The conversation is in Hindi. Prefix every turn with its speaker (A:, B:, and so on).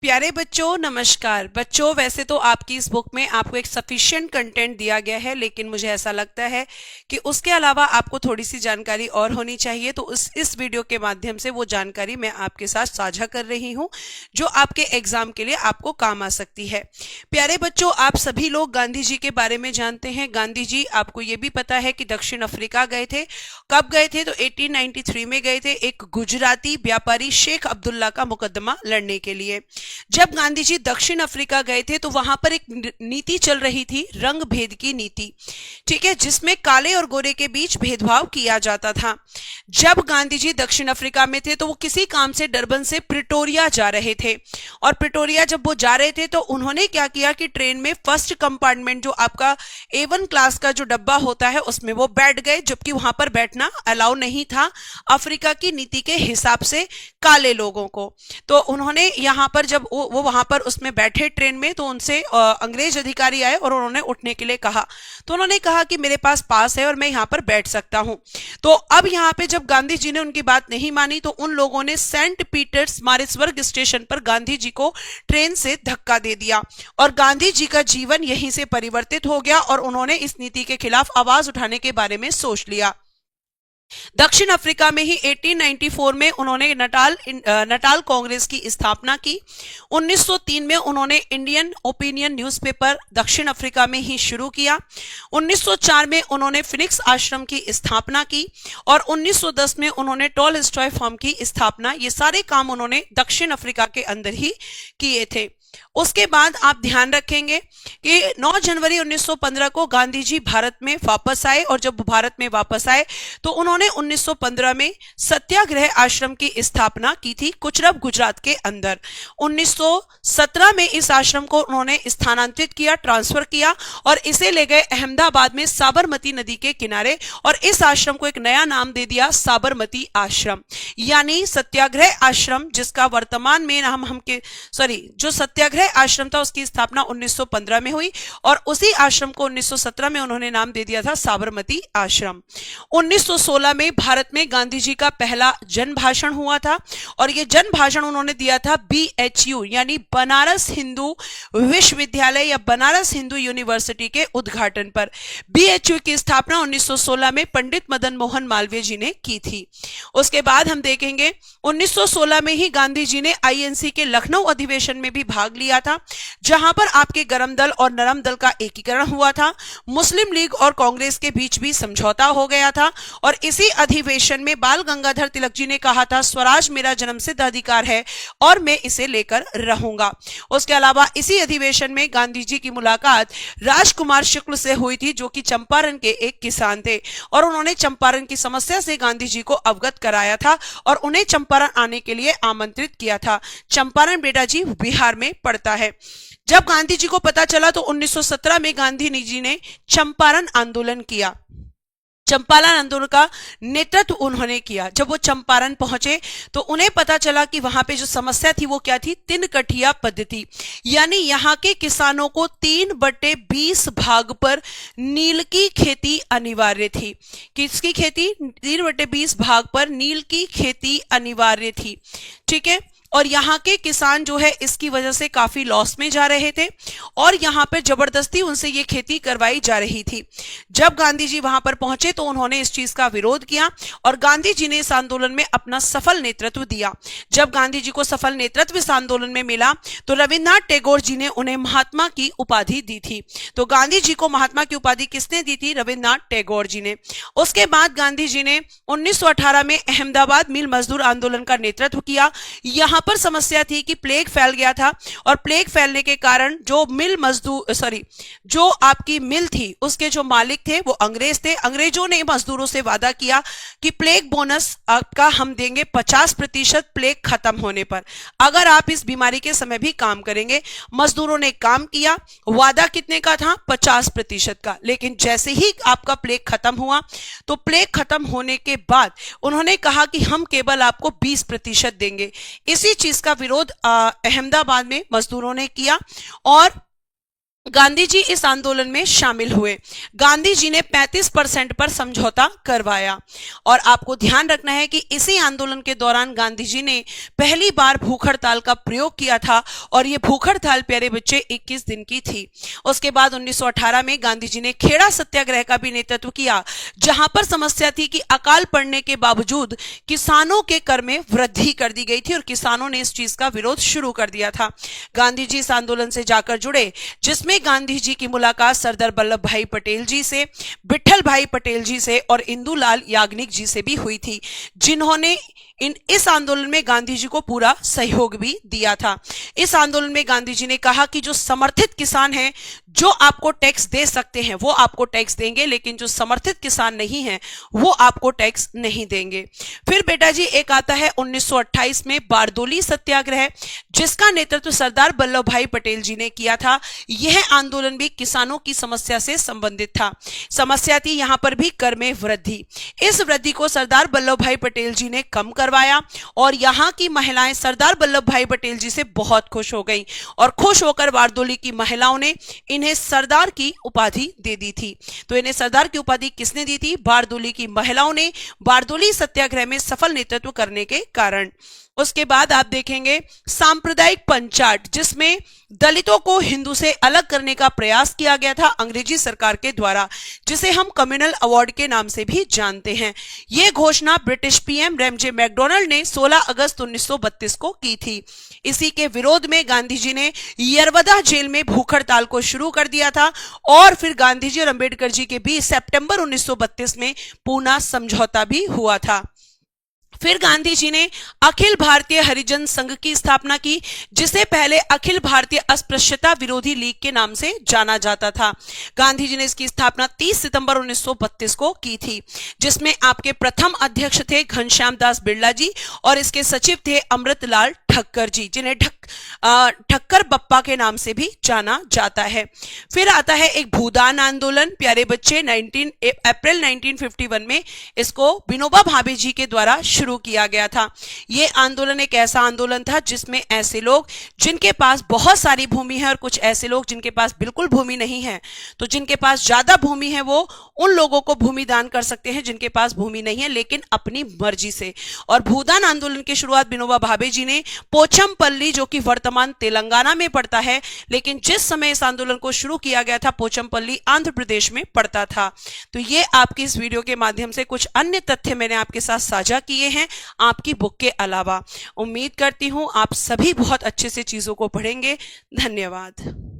A: प्यारे बच्चों नमस्कार। बच्चों, वैसे तो आपकी इस बुक में आपको एक सफिशिएंट कंटेंट दिया गया है, लेकिन मुझे ऐसा लगता है कि उसके अलावा आपको थोड़ी सी जानकारी और होनी चाहिए। तो इस वीडियो के माध्यम से वो जानकारी मैं आपके साथ साझा कर रही हूँ जो आपके एग्जाम के लिए आपको काम आ सकती है। प्यारे बच्चों, आप सभी लोग गांधी जी के बारे में जानते हैं। गांधी जी, आपको ये भी पता है कि दक्षिण अफ्रीका गए थे। कब गए थे? तो 1893 में गए थे, एक गुजराती व्यापारी शेख अब्दुल्ला का मुकदमा लड़ने के लिए। जब गांधी जी दक्षिण अफ्रीका गए थे तो वहां पर एक नीति चल रही थी, रंग भेद की नीति, ठीक है, जिसमें काले और गोरे के बीच भेदभाव किया जाता था। जब गांधी जी दक्षिण अफ्रीका में थे तो वो किसी काम से डरबन से प्रिटोरिया जा रहे थे, और प्रिटोरिया जब वो जा रहे थे तो उन्होंने क्या किया कि ट्रेन में फर्स्ट कंपार्टमेंट, जो आपका A1 क्लास का जो डब्बा होता है, उसमें वो बैठ गए, जबकि वहां पर बैठना अलाउ नहीं था अफ्रीका की नीति के हिसाब से काले लोगों को। तो उन्होंने यहाँ पर जब वो वहां पर उसमें बैठे ट्रेन में, तो उनसे अंग्रेज अधिकारी आए और उन्होंने उठने के लिए कहा। तो उन्होंने कहा कि मेरे पास है और मैं यहाँ पर बैठ सकता हूँ। तो अब यहाँ पे जब गांधी जी ने उनकी बात नहीं मानी तो उन लोगों ने सेंट पीटर्स मारिसबर्ग स्टेशन पर गांधी जी को ट्रेन से धक्का दे दिया, और गांधी जी का जीवन यहीं से परिवर्तित हो गया और उन्होंने इस नीति के खिलाफ आवाज उठाने के बारे में सोच लिया। दक्षिण अफ्रीका में ही 1894 में उन्होंने नटाल कांग्रेस की स्थापना की। 1903 में उन्होंने इंडियन ओपिनियन न्यूज़पेपर दक्षिण अफ्रीका में ही शुरू किया। 1904 में उन्होंने फिनिक्स आश्रम की स्थापना की, और 1910 में उन्होंने टॉलस्टॉय फर्म की स्थापना। ये सारे काम उन्होंने दक्षिण अफ्रीका के अंदर ही किए थे। उसके बाद आप ध्यान रखेंगे कि 9 जनवरी 1915 को गांधी जी भारत में वापस आए, और जब भारत में वापस आए तो उन्होंने 1915 में सत्याग्रह आश्रम की स्थापना की थी कुचरब, गुजरात के अंदर। 1917 में इस आश्रम को उन्होंने स्थानांतरित किया, ट्रांसफर किया, और इसे ले गए अहमदाबाद में साबरमती नदी के किनारे, और इस आश्रम को एक नया नाम दे दिया साबरमती आश्रम, यानी सत्याग्रह आश्रम, जिसका वर्तमान में जो सत्याग्रह आश्रम था उसकी स्थापना 1915 में हुई, और उसी आश्रम को 1917 में उन्होंने नाम दे दिया था साबरमती आश्रम। 1916 में भारत में गांधी जी का पहला जन भाषण हुआ था, और यह जन भाषण उन्होंने दिया था BHU यानी बनारस हिंदू विश्वविद्यालय या बनारस हिंदू यूनिवर्सिटी के उद्घाटन पर। BHU की स्थापना 1916 में पंडित मदन मोहन मालवीय जी ने की थी। उसके बाद हम देखेंगे 1916 में ही गांधी जी ने INC के लखनऊ अधिवेशन में भी भाग लिया था, जहां पर आपके गरम दल और नरम दल का एकीकरण हुआ था। मुस्लिम लीग और कांग्रेस के बीच भी समझौता हो गया था, और इसी अधिवेशन में बाल गंगाधर तिलक जी ने कहा था, स्वराज मेरा जन्मसिद्ध अधिकार है और मैं इसे लेकर रहूंगा। उसके अलावा इसी अधिवेशन में गांधी जी की मुलाकात राजकुमार शुक्ल से हुई थी, जो कि चंपारण के एक किसान थे, और उन्होंने चंपारण की समस्या से गांधी जी को अवगत कराया था और उन्हें चंपारण आने के लिए आमंत्रित किया था। चंपारण बेटा जी बिहार में पड़ता है। जब गांधी जी को पता चला तो 1917 में गांधी जी ने चंपारण आंदोलन किया। चंपारण आंदोलन का नेतृत्व उन्होंने किया। जब वो चंपारण पहुंचे तो उन्हें पता चला कि वहां पे जो समस्या थी वो क्या थी, 3 कठिया पद्धति, यानी यहाँ के किसानों को 3/20 भाग पर नील की खेती अनिवार्य थी। किसकी खेती? 3/20 भाग पर नील की खेती अनिवार्य थी, ठीक है। और यहाँ के किसान जो है इसकी वजह से काफी लॉस में जा रहे थे, और यहाँ पर जबरदस्ती उनसे ये खेती करवाई जा रही थी। जब गांधी जी वहां पर पहुंचे तो उन्होंने इस चीज का विरोध किया, और गांधी जी ने इस आंदोलन में अपना सफल नेतृत्व दिया। जब गांधी जी को सफल नेतृत्व इस आंदोलन में मिला तो रविन्द्रनाथ टैगोर जी ने उन्हें महात्मा की उपाधि दी थी। तो गांधी जी को महात्मा की उपाधि किसने दी थी? रविन्द्रनाथ टैगोर जी ने। उसके बाद गांधी जी ने 1918 में अहमदाबाद मिल मजदूर आंदोलन का नेतृत्व किया। यहाँ पर समस्या थी कि प्लेग फैल गया था, और प्लेग फैलने के कारण जो आपकी मिल थी उसके जो मालिक थे वो अंग्रेज थे। अंग्रेजों ने मजदूरों से वादा किया कि प्लेग बोनस आपका हम देंगे 50% प्लेग खत्म होने पर, अगर आप इस बीमारी के समय भी काम करेंगे। मजदूरों ने काम किया, वादा कितने का था? 50% का। लेकिन जैसे ही आपका प्लेग खत्म हुआ तो प्लेग खत्म होने के बाद उन्होंने कहा कि हम केवल आपको 20% देंगे। इसी चीज का विरोध अहमदाबाद में मजदूरों ने किया, और गांधी जी इस आंदोलन में शामिल हुए। गांधी जी ने 35% पर समझौता करवाया। और आपको ध्यान रखना है कि इसी आंदोलन के दौरान गांधी जी ने पहली बार भूख हड़ताल का प्रयोग किया था और यह भूख हड़ताल प्यारे बच्चे 21 दिन की थी। उसके बाद 1918 में गांधी जी ने खेड़ा सत्याग्रह का भी नेतृत्व किया, जहां पर समस्या थी कि अकाल पड़ने के बावजूद किसानों के कर में वृद्धि कर दी गई थी और किसानों ने इस चीज का विरोध शुरू कर दिया था। गांधी जी इस आंदोलन से जाकर जुड़े, जिसमें गांधी जी की मुलाकात सरदार वल्लभ भाई पटेल जी से, विठल भाई पटेल जी से और इंदुलाल याग्निक जी से भी हुई थी, जिन्होंने इस आंदोलन में गांधी जी को पूरा सहयोग भी दिया था। इस आंदोलन में गांधी जी ने कहा कि जो समर्थित किसान हैं, जो आपको टैक्स दे सकते हैं वो आपको टैक्स देंगे, लेकिन जो समर्थित किसान नहीं है वो आपको टैक्स नहीं देंगे। फिर बेटा जी एक आता है 1928 में बारदोली सत्याग्रह, जिसका नेतृत्व सरदार वल्लभ भाई पटेल जी ने किया था। यह आंदोलन भी किसानों की समस्या से संबंधित था। समस्या थी यहां पर भी कर में वृद्धि। इस वृद्धि को सरदार वल्लभ भाई पटेल जी ने कम करवाया और यहां की महिलाएं सरदार वल्लभ भाई पटेल जी से बहुत खुश हो गईं और खुश होकर बारदोली की महिलाओं ने इन्हें सरदार की उपाधि दे दी थी। तो इन्हें सरदार की उपाधि किसने दी थी? बारदोली की महिलाओं ने, बारदोली सत्याग्रह में सफल नेतृत्व करने के कारण। उसके बाद आप देखेंगे सांप्रदायिक पंचायत, जिसमें दलितों को हिंदू से अलग करने का प्रयास किया गया था अंग्रेजी सरकार के द्वारा, जिसे हम कम्युनल अवार्ड के नाम से भी जानते हैं। यह घोषणा ब्रिटिश पीएम रैमजे मैकडॉनल्ड ने 16 अगस्त 1932 को की थी। इसी के विरोध में गांधी जी ने यरवदा जेल में भूख हड़ताल को शुरू कर दिया था और फिर गांधी जी और अंबेडकर जी के बीच सितंबर 1932 में पूना समझौता भी हुआ था। फिर गांधी जी ने अखिल भारतीय हरिजन संघ की स्थापना की, जिसे पहले अखिल भारतीय अस्पृश्यता विरोधी लीग के नाम से जाना जाता था। गांधी जी ने इसकी स्थापना 30 सितंबर 1932 को की थी, जिसमें आपके प्रथम अध्यक्ष थे घनश्याम दास बिरला जी और इसके सचिव थे अमृतलाल ठक्कर जी, जिन्हें ठक्कर बप्पा के नाम से भी जाना जाता है। फिर आता है एक भूदान आंदोलन प्यारे बच्चे, अप्रैल 1951 में इसको विनोबा भावे जी के द्वारा शुरू किया गया था। यह आंदोलन एक ऐसा आंदोलन था जिसमें ऐसे लोग जिनके पास बहुत सारी भूमि है और कुछ ऐसे लोग जिनके पास बिल्कुल भूमि नहीं है, तो जिनके पास ज्यादा भूमि है वो उन लोगों को भूमि दान कर सकते हैं जिनके पास भूमि नहीं है, लेकिन अपनी मर्जी से। और भूदान आंदोलन की शुरुआत विनोबा भावे जी ने पोचमपल्ली, जो कि वर्तमान तेलंगाना में पड़ता है, लेकिन जिस समय इस आंदोलन को शुरू किया गया था पोचमपल्ली आंध्र प्रदेश में पड़ता था। तो ये आपकी इस वीडियो के माध्यम से कुछ अन्य तथ्य मैंने आपके साथ साझा किए हैं आपकी बुक के अलावा। उम्मीद करती हूं आप सभी बहुत अच्छे से चीजों को पढ़ेंगे। धन्यवाद।